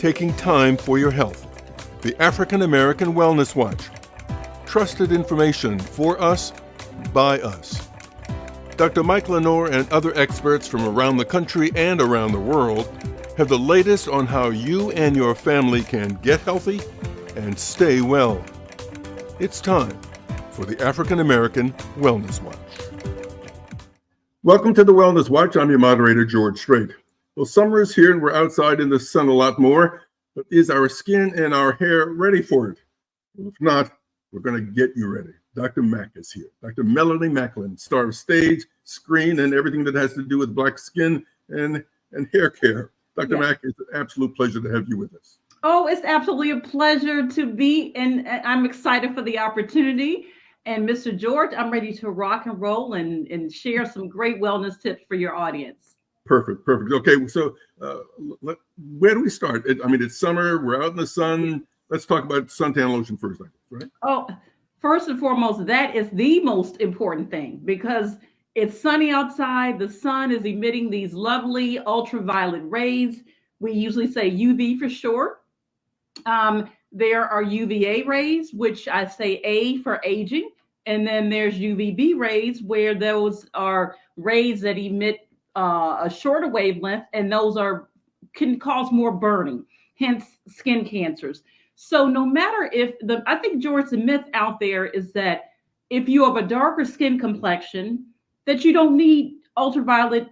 taking time for your health. The African American Wellness Watch. Trusted information for us, by us. Dr. Michael LeNoir and other experts from around the country and around the world have the latest on how you and your family can get healthy and stay well. It's time for the African American Wellness Watch. Welcome to the Wellness Watch. I'm your moderator, George Strait. Well, summer is here and we're outside in the sun a lot more, but is our skin and our hair ready for it? Well, if not, we're going to get you ready. Dr. Mac is here. Dr. Melanye Maclin, star of stage, screen, and everything that has to do with black skin and hair care. Dr. Mac, it's an absolute pleasure to have you with us. Oh, it's absolutely a pleasure to be, and I'm excited for the opportunity. And Mr. George, I'm ready to rock and roll and share some great wellness tips for your audience. Perfect. Okay, so where do we start? It's summer. We're out in the sun. Let's talk about suntan lotion first, right? Oh, first and foremost, that is the most important thing because it's sunny outside. The sun is emitting these lovely ultraviolet rays. We usually say UV for short. There are UVA rays, which I say A for aging. And then there's UVB rays, where those are rays that emit a shorter wavelength, and those can cause more burning, hence skin cancers. So no matter I think, George, the myth out there is that if you have a darker skin complexion, that you don't need ultraviolet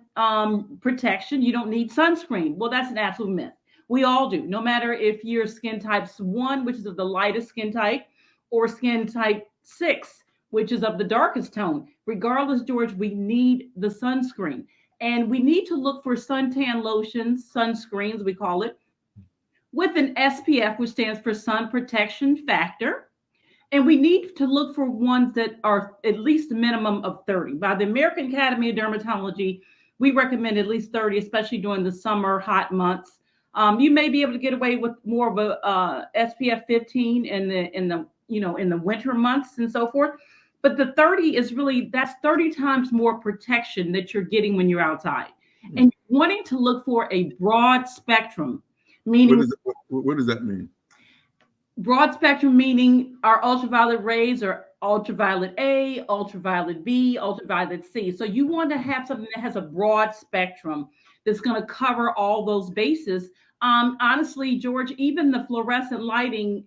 protection, you don't need sunscreen. Well, that's an absolute myth. We all do, no matter if you're skin type 1, which is of the lightest skin type, or skin type 6, which is of the darkest tone. Regardless, George, we need the sunscreen. And we need to look for suntan lotions, sunscreens, we call it, with an SPF, which stands for sun protection factor. And we need to look for ones that are at least a minimum of 30. By the American Academy of Dermatology, we recommend at least 30, especially during the summer hot months. You may be able to get away with more of a SPF 15 in the winter months and so forth. But the 30 is that's 30 times more protection that you're getting when you're outside. Mm-hmm. And you're wanting to look for a broad spectrum, meaning what does that mean? Broad spectrum meaning our ultraviolet rays are ultraviolet A, ultraviolet B, ultraviolet C. So you want to have something that has a broad spectrum that's going to cover all those bases. Honestly, George, even the fluorescent lighting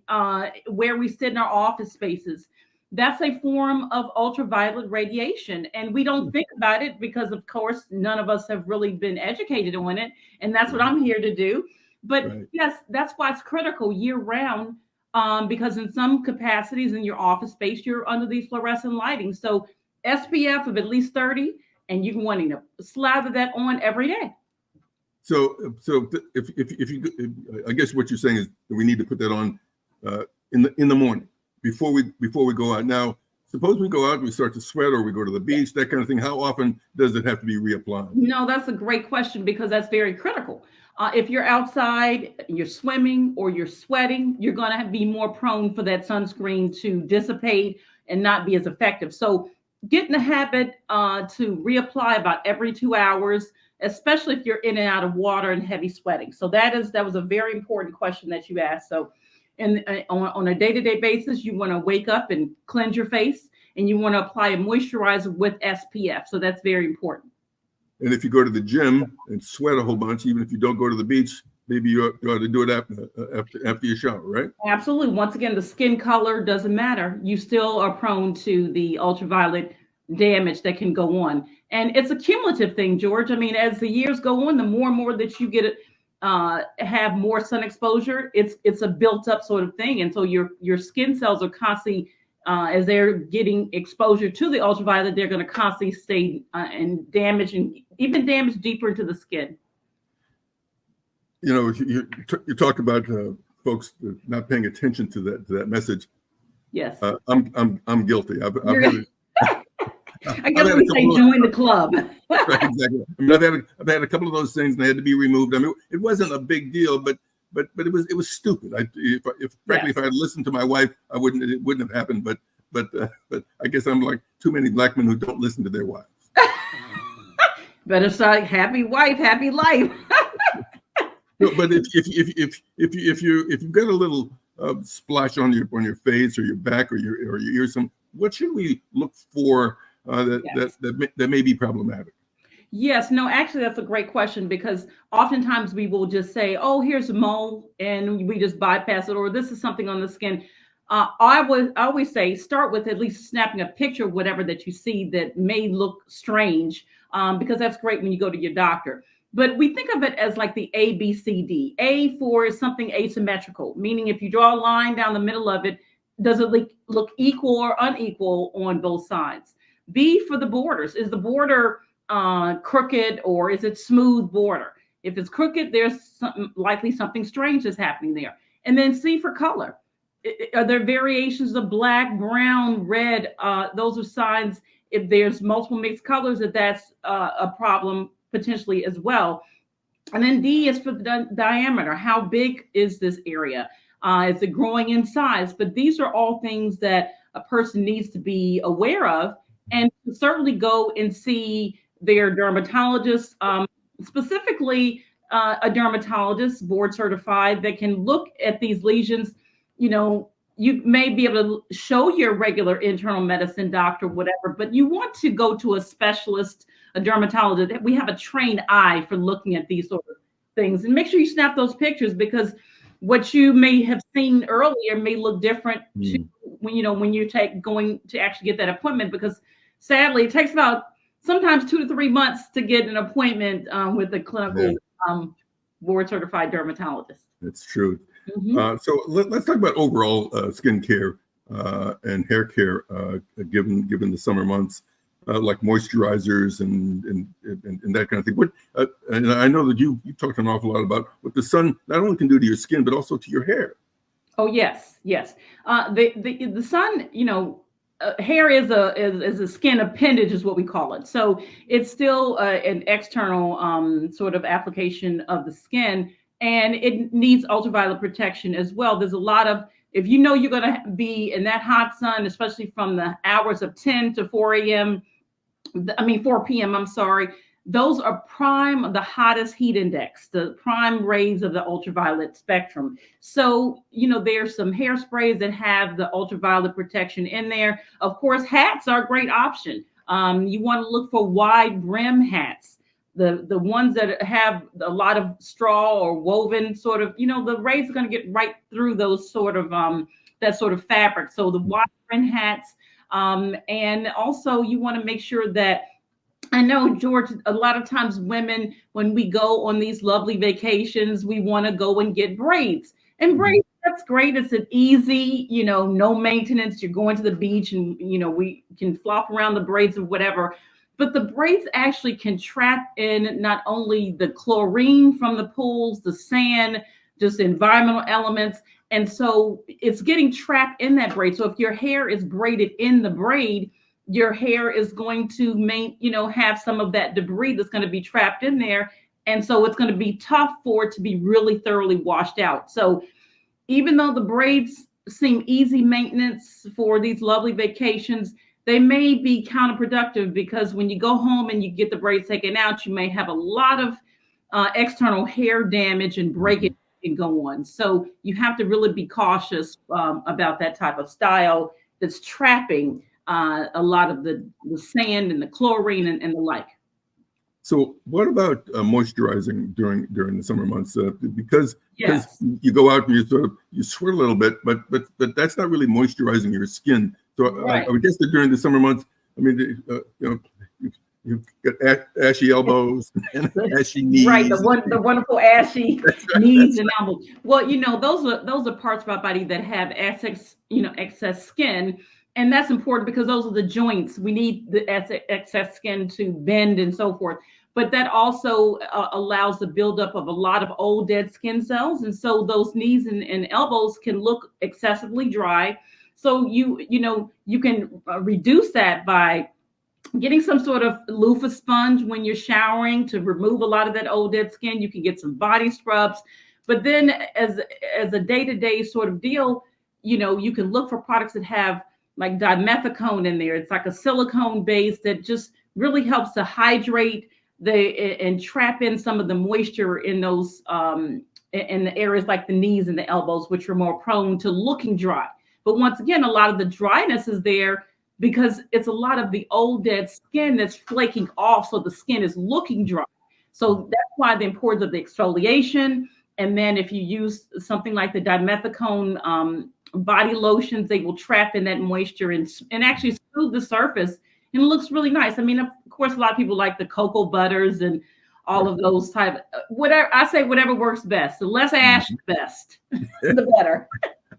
where we sit in our office spaces, that's a form of ultraviolet radiation. And we don't think about it because, of course, none of us have really been educated on it. And that's what I'm here to do. But right. Yes, that's why it's critical year round, because in some capacities in your office space, you're under these fluorescent lighting. So SPF of at least 30, and you're wanting to slather that on every day. So if you, I guess what you're saying is that we need to put that on in the morning before we go out. Now, suppose we go out, we start to sweat, or we go to the beach, that kind of thing. How often does it have to be reapplied? No, that's a great question because that's very critical. If you're outside, you're swimming or you're sweating, you're going to be more prone for that sunscreen to dissipate and not be as effective. So get in the habit to reapply about every 2 hours, especially if you're in and out of water and heavy sweating. So that was a very important question that you asked. So on a day-to-day basis, you want to wake up and cleanse your face, and you want to apply a moisturizer with SPF. So that's very important. And if you go to the gym and sweat a whole bunch, even if you don't go to the beach, maybe you ought to do it after you shower, right? Absolutely. Once again, the skin color doesn't matter. You still are prone to the ultraviolet damage that can go on. And it's a cumulative thing, George. I mean, as the years go on, the more and more that you get have more sun exposure, it's a built up sort of thing. And so your skin cells are constantly, as they're getting exposure to the ultraviolet, they're going to constantly stay and damage, and even damage deeper into the skin. You know, you talked about folks not paying attention to that message. Yes, I'm guilty. I guess we say join the club. Right, exactly. I mean, I've had a couple of those things, and they had to be removed. I mean, it wasn't a big deal, but it was stupid. If I had listened to my wife, it wouldn't have happened. But I guess I'm like too many black men who don't listen to their wives. Better start happy wife, happy life. No, but if you've got a little splash on your face or your back or your ears, what should we look for Yes. that may be problematic? Yes, no, actually, that's a great question because oftentimes we will just say, "Oh, here's a mole," and we just bypass it, or this is something on the skin. I always say start with at least snapping a picture of whatever that you see that may look strange, because that's great when you go to your doctor. But we think of it as like the A, B, C, D. A for something asymmetrical, meaning if you draw a line down the middle of it, does it look equal or unequal on both sides? B for the borders. Is the border crooked or is it smooth border? If it's crooked, there's likely something strange is happening there. And then C for color. Are there variations of black, brown, red? Those are signs. If there's multiple mixed colors, that's a problem potentially as well. And then D is for the diameter. How big is this area? Is it growing in size? But these are all things that a person needs to be aware of and certainly go and see their dermatologist, specifically a dermatologist board certified that can look at these lesions. You know, you may be able to show your regular internal medicine doctor, whatever, but you want to go to a specialist, a dermatologist. We have a trained eye for looking at these sort of things, and make sure you snap those pictures because what you may have seen earlier may look different to when you going to actually get that appointment, because sadly it takes about sometimes 2 to 3 months to get an appointment with a clinical board certified dermatologist. That's true. So let's talk about overall skin care and hair care given the summer months, like moisturizers and that kind of thing. And I know that you talked an awful lot about what the sun not only can do to your skin but also to your hair. Oh yes, yes. The sun, hair is a skin appendage, is what we call it. So it's still an external sort of application of the skin, and it needs ultraviolet protection as well. There's a lot of, if you know you're going to be in that hot sun, especially from the hours of 10 to 4 a.m. 4 p.m. I'm sorry. Those are the hottest heat index, the prime rays of the ultraviolet spectrum. So, there's some hairsprays that have the ultraviolet protection in there. Of course, hats are a great option. You want to look for wide brim hats. The ones that have a lot of straw or woven sort of, the rays are going to get right through those sort of, that sort of fabric. So the wide brim hats. And also you want to make sure that, I know, George, a lot of times women, when we go on these lovely vacations, we want to go and get braids. And braids, that's great. It's an easy, no maintenance. You're going to the beach and, we can flop around the braids or whatever. But the braids actually can trap in not only the chlorine from the pools, the sand, just environmental elements. And so it's getting trapped in that braid. So if your hair is braided in the braid, your hair is going to have some of that debris that's going to be trapped in there. And so it's going to be tough for it to be really thoroughly washed out. So even though the braids seem easy maintenance for these lovely vacations, they may be counterproductive, because when you go home and you get the braids taken out, you may have a lot of external hair damage and breakage can go on. So you have to really be cautious about that type of style that's trapping a lot of the sand and the chlorine and the like. So what about moisturizing during the summer months? Because Yes. you go out and you sweat a little bit, but that's not really moisturizing your skin. So Right. I would guess that during the summer months, you've got ashy elbows and ashy knees. Right, the wonderful ashy knees and elbows. Well, those are parts of our body that have excess skin. And that's important because those are the joints. We need the excess skin to bend and so forth. But that also allows the buildup of a lot of old dead skin cells. And so those knees and elbows can look excessively dry. So you can reduce that by getting some sort of loofah sponge when you're showering to remove a lot of that old dead skin. You can get some body scrubs. But then as a day-to-day sort of deal, you can look for products that have like dimethicone in there. It's like a silicone base that just really helps to hydrate and trap in some of the moisture in those in the areas like the knees and the elbows, which are more prone to looking dry. But once again, a lot of the dryness is there because it's a lot of the old dead skin that's flaking off. So the skin is looking dry. So that's why the importance of the exfoliation. And then if you use something like the dimethicone body lotions, they will trap in that moisture and actually smooth the surface. And it looks really nice. I mean, of course, a lot of people like the cocoa butters and all of those type. Whatever I say, whatever works best. The less ash, the best, the better.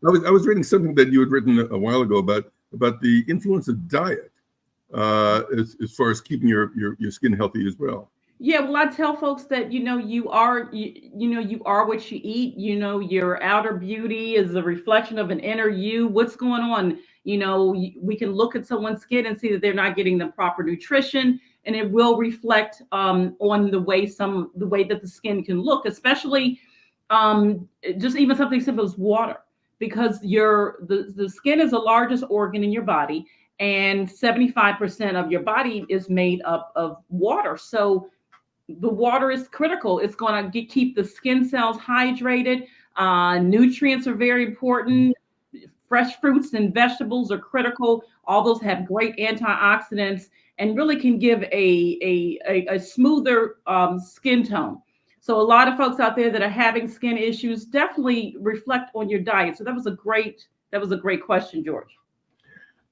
I was reading something that you had written a while ago about the influence of diet as far as keeping your skin healthy as well. Yeah, well, I tell folks that you are you are what you eat. Your outer beauty is a reflection of an inner you. What's going on? We can look at someone's skin and see that they're not getting the proper nutrition, and it will reflect on the way that the skin can look, especially just even something simple as water, because the skin is the largest organ in your body, and 75% of your body is made up of water. So the water is critical. It's going to keep the skin cells hydrated. Nutrients are very important. Fresh fruits and vegetables are critical. All those have great antioxidants and really can give a smoother skin tone. So a lot of folks out there that are having skin issues, definitely reflect on your diet. So that was a great question, George.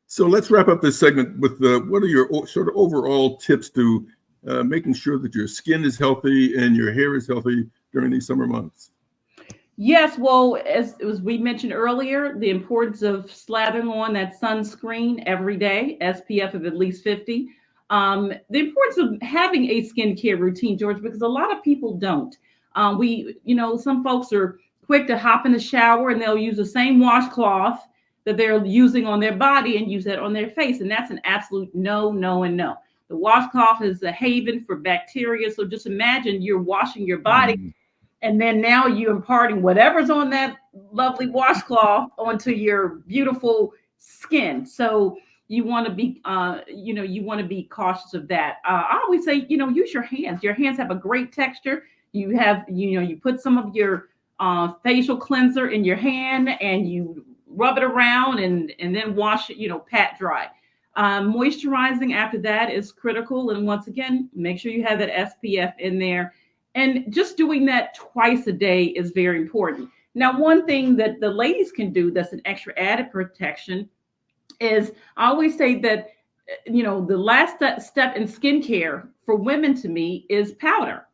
So let's wrap up this segment with what are your sort of overall tips to making sure that your skin is healthy and your hair is healthy during these summer months? Yes, well, as we mentioned earlier, the importance of slathering on that sunscreen every day, SPF of at least 50. The importance of having a skincare routine, George, because a lot of people don't. Some folks are quick to hop in the shower and they'll use the same washcloth that they're using on their body and use that on their face. And that's an absolute no, no, and no. The washcloth is a haven for bacteria. So just imagine you're washing your body and then now you're imparting whatever's on that lovely washcloth onto your beautiful skin. So you want to be, cautious of that. I always say, use your hands. Your hands have a great texture. You put some of your facial cleanser in your hand and you rub it around and then wash it, pat dry. Moisturizing after that is critical. And once again, make sure you have that SPF in there. And just doing that twice a day is very important. Now, one thing that the ladies can do that's an extra added protection is I always say that, the last step in skincare for women to me is powder.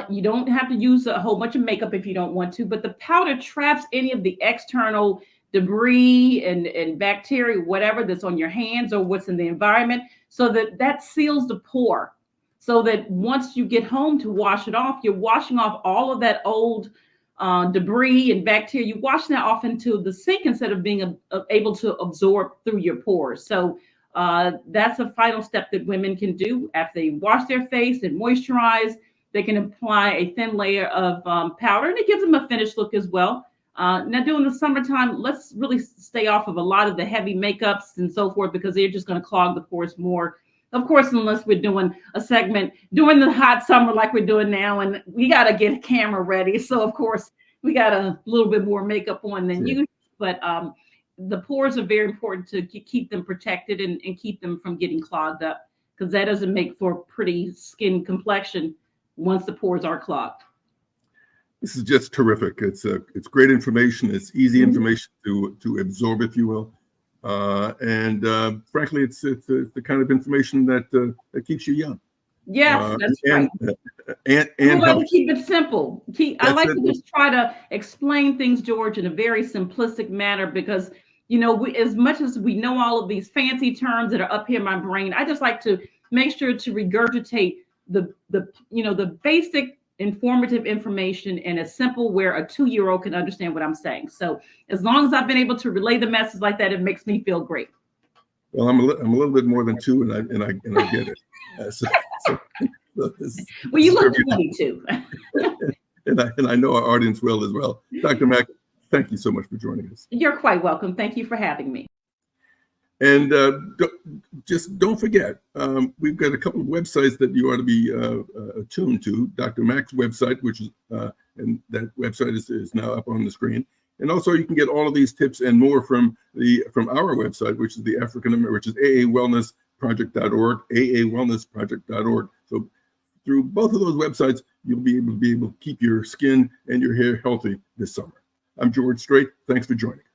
You don't have to use a whole bunch of makeup if you don't want to, but the powder traps any of the external debris and bacteria, whatever that's on your hands or what's in the environment, so that seals the pore. So that once you get home to wash it off, you're washing off all of that old debris and bacteria. You're washing that off into the sink instead of being able to absorb through your pores. So that's a final step that women can do after they wash their face and moisturize. They can apply a thin layer of powder, and it gives them a finished look as well. Now, during the summertime, let's really stay off of a lot of the heavy makeups and so forth, because they're just going to clog the pores more. Of course, unless we're doing a segment during the hot summer like we're doing now, and we got to get a camera ready. So, of course, we got a little bit more makeup on than usual. But the pores are very important to keep them protected and keep them from getting clogged up, because that doesn't make for pretty skin complexion once the pores are clogged. This is just terrific. It's great information. It's easy information to absorb, if you will. And frankly, it's the kind of information that keeps you young. Yes, that's right. And I like to keep it simple. I like to just try to explain things, George, in a very simplistic manner, because as much as we know all of these fancy terms that are up here in my brain, I just like to make sure to regurgitate the basic informative information in a simple where a 2-year-old can understand what I'm saying. So as long as I've been able to relay the message like that, it makes me feel great. Well, I'm a little bit more than 2, and I get it. Well, you look 22. and I know our audience will as well. Dr. Mac, thank you so much for joining us. You're quite welcome. Thank you for having me. And just don't forget, we've got a couple of websites that you ought to be attuned to. Dr. Mac's website, which is, and that website is now up on the screen. And also, you can get all of these tips and more from our website, which is which is aawellnessproject.org, aawellnessproject.org. So through both of those websites, you'll be able to keep your skin and your hair healthy this summer. I'm George Strait. Thanks for joining.